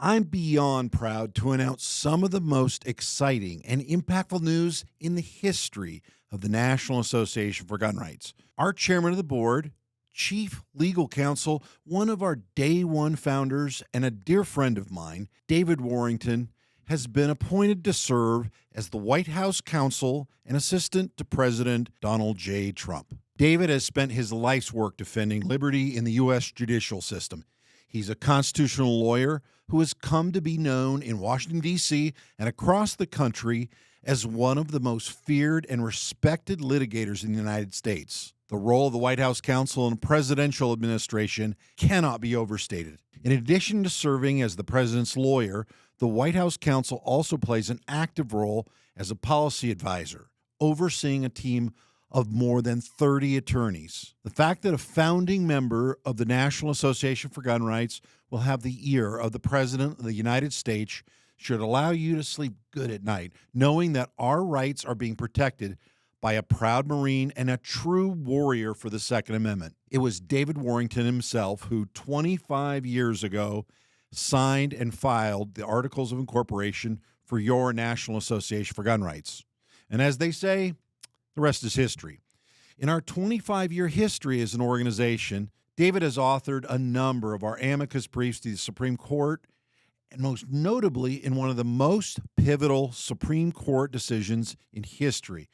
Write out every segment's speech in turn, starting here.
I'm beyond proud to announce some of the most exciting and impactful news in the history of the National Association for Gun Rights. Our chairman of the board, Chief Legal Counsel, one of our day one founders, and a dear friend of mine, David Warrington, has been appointed to serve as the White House Counsel and assistant to President Donald J. Trump. David has spent his life's work defending liberty in the U.S. judicial system. He's a constitutional lawyer who has come to be known in Washington, D.C. and across the country as one of the most feared and respected litigators in the United States. The role of the White House Counsel in a presidential administration cannot be overstated. In addition to serving as the president's lawyer, the White House Counsel also plays an active role as a policy advisor, overseeing a team of more than 30 attorneys. The fact that a founding member of the National Association for Gun Rights will have the ear of the President of the United States should allow you to sleep good at night, knowing that our rights are being protected by a proud Marine and a true warrior for the Second Amendment. It was David Warrington himself who 25 years ago signed and filed the Articles of Incorporation for your National Association for Gun Rights. And as they say, the rest is history. In our 25-year history as an organization, David has authored a number of our amicus briefs to the Supreme Court, and most notably in one of the most pivotal Supreme Court decisions in history,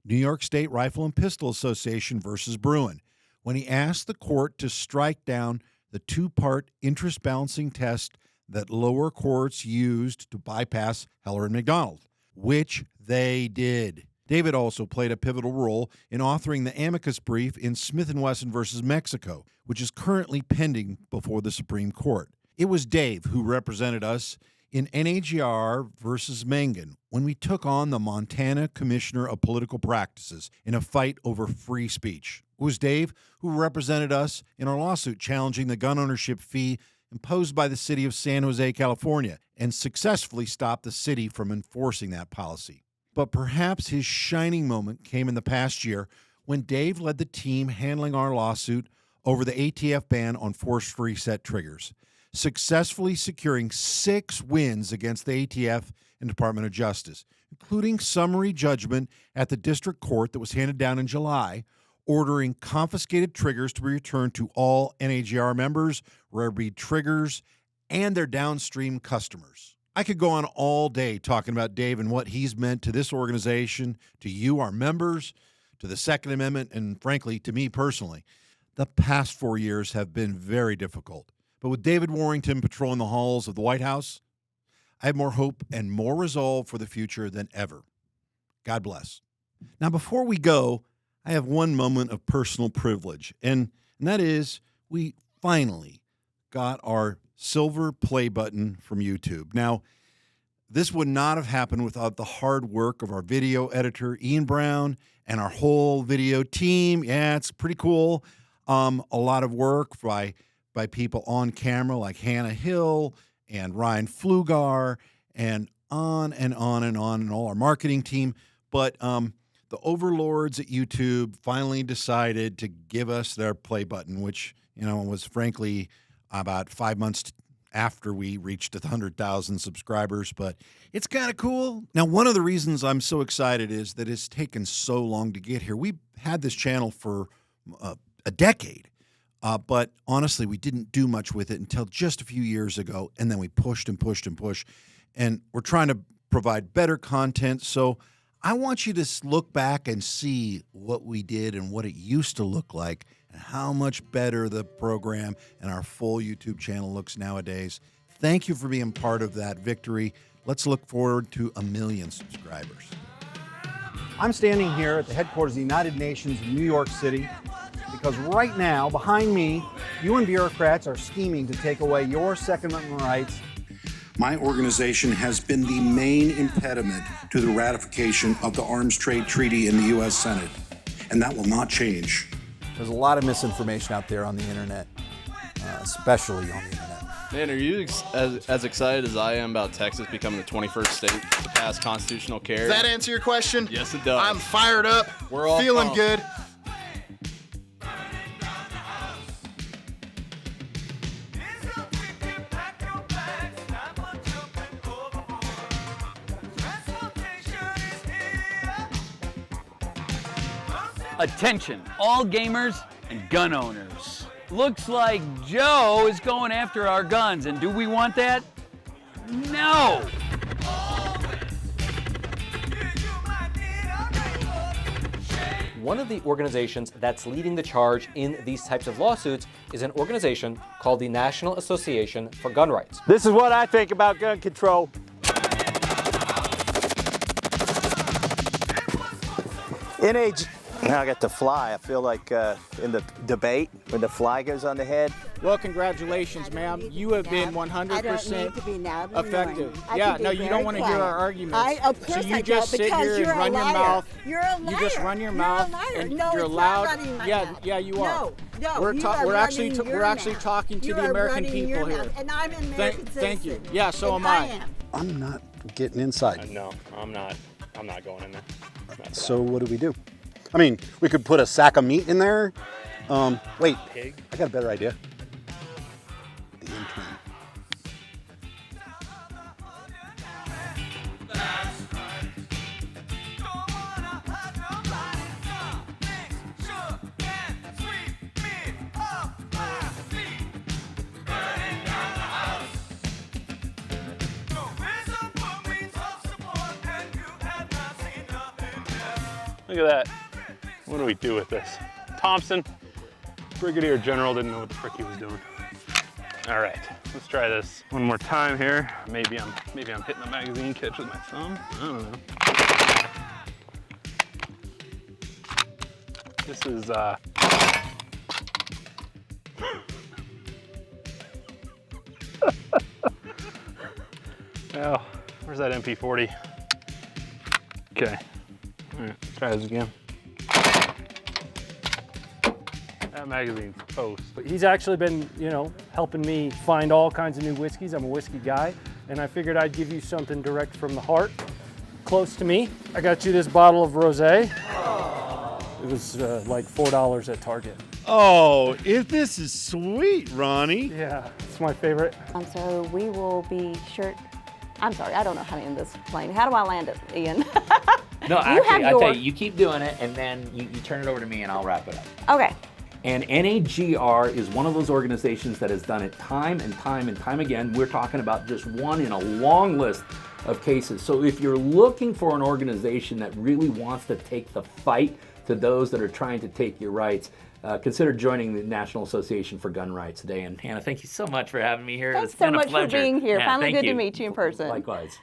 New York State Rifle and Pistol Association versus Bruin, when he asked the court to strike down the two-part interest balancing test that lower courts used to bypass Heller and McDonald, which they did. David also played a pivotal role in authoring the amicus brief in Smith & Wesson versus Mexico, which is currently pending before the Supreme Court. It was Dave who represented us in NAGR versus Mangan when we took on the Montana Commissioner of Political Practices in a fight over free speech. It was Dave who represented us in our lawsuit challenging the gun ownership fee imposed by the city of San Jose, California, and successfully stopped the city from enforcing that policy. But perhaps his shining moment came in the past year when Dave led the team handling our lawsuit over the ATF ban on forced reset triggers, successfully securing 6 wins against the ATF and Department of Justice, including summary judgment at the district court that was handed down in July, ordering confiscated triggers to be returned to all NAGR members, rare breed triggers, and their downstream customers. I could go on all day talking about Dave and what he's meant to this organization, to you, our members, to the Second Amendment, and frankly, to me personally. The past 4 years have been very difficult. But with David Warrington patrolling the halls of the White House, I have more hope and more resolve for the future than ever. God bless. Now, before we go, I have one moment of personal privilege, and that is we finally got our silver play button from YouTube. Now, this would not have happened without the hard work of our video editor, Ian Brown, and our whole video team. Yeah, it's pretty cool. A lot of work by people on camera like Hannah Hill and Ryan Flugar and on and on and on, and all our marketing team. But the overlords at YouTube finally decided to give us their play button, which, was frankly about 5 months after we reached 100,000 subscribers, but it's kind of cool. Now, one of the reasons I'm so excited is that it's taken so long to get here. We've had this channel for a decade, but honestly, we didn't do much with it until just a few years ago, and then we pushed and pushed and pushed, and we're trying to provide better content. So I want you to look back and see what we did and what it used to look like, and how much better the program and our full YouTube channel looks nowadays. Thank you for being part of that victory. Let's look forward to 1 million subscribers. I'm standing here at the headquarters of the United Nations in New York City because right now, behind me, UN bureaucrats are scheming to take away your Second Amendment rights. My organization has been the main impediment to the ratification of the Arms Trade Treaty in the U.S. Senate, and that will not change. There's a lot of misinformation out there on the internet, especially on the internet. Man, are you as excited as I am about Texas becoming the 21st state to pass constitutional carry? Does that answer your question? Yes, it does. I'm fired up. We're all feeling pumped. good. Attention, all gamers and gun owners. Looks like Joe is going after our guns, and do we want that? No! One of the organizations that's leading the charge in these types of lawsuits is an organization called the National Association for Gun Rights. This is what I think about gun control. Now I got the fly. I feel like in the debate when the fly goes on the head. Well, congratulations, ma'am. You have been 100% effective. Yeah, no, you don't want to hear our arguments. Of course so you I just don't, sit because here and run your mouth. You're a liar. You just run your mouth. You're a liar. And No, you're it's loud. not running my Yeah, mouth. yeah, you are. No, we're you are we're actually running your we're actually mouth. talking to You the are American running your people here. mouth, and I'm an American Thank you. citizen. Yeah, so and am I. am. I'm not getting inside. No, I'm not going in there. So what do we do? I mean, we could put a sack of meat in there. Wait, Pig? I got a better idea. The intern. Look at that. What do we do with this? Thompson, Brigadier General, didn't know what the frick he was doing. All right, let's try this one more time here. Maybe I'm hitting the magazine catch with my thumb. I don't know. This is well, where's that MP40? Okay. All right, try this again. That magazine's toast. He's actually been, helping me find all kinds of new whiskeys. I'm a whiskey guy, and I figured I'd give you something direct from the heart, close to me. I got you this bottle of rosé. It was like $4 at Target. Oh, this is sweet, Ronnie. Yeah, it's my favorite. So we will be sure. I'm sorry, I don't know how to end this plane. How do I land it, Ian? No, actually, I tell you, you keep doing it, and then you turn it over to me, and I'll wrap it up. Okay. And NAGR is one of those organizations that has done it time and time and time again. We're talking about just one in a long list of cases. So if you're looking for an organization that really wants to take the fight to those that are trying to take your rights, consider joining the National Association for Gun Rights today. And Hannah, thank you so much for having me here. Thanks It's been so a much pleasure. for being here. Yeah, Finally thank good you. to meet you in person. Likewise.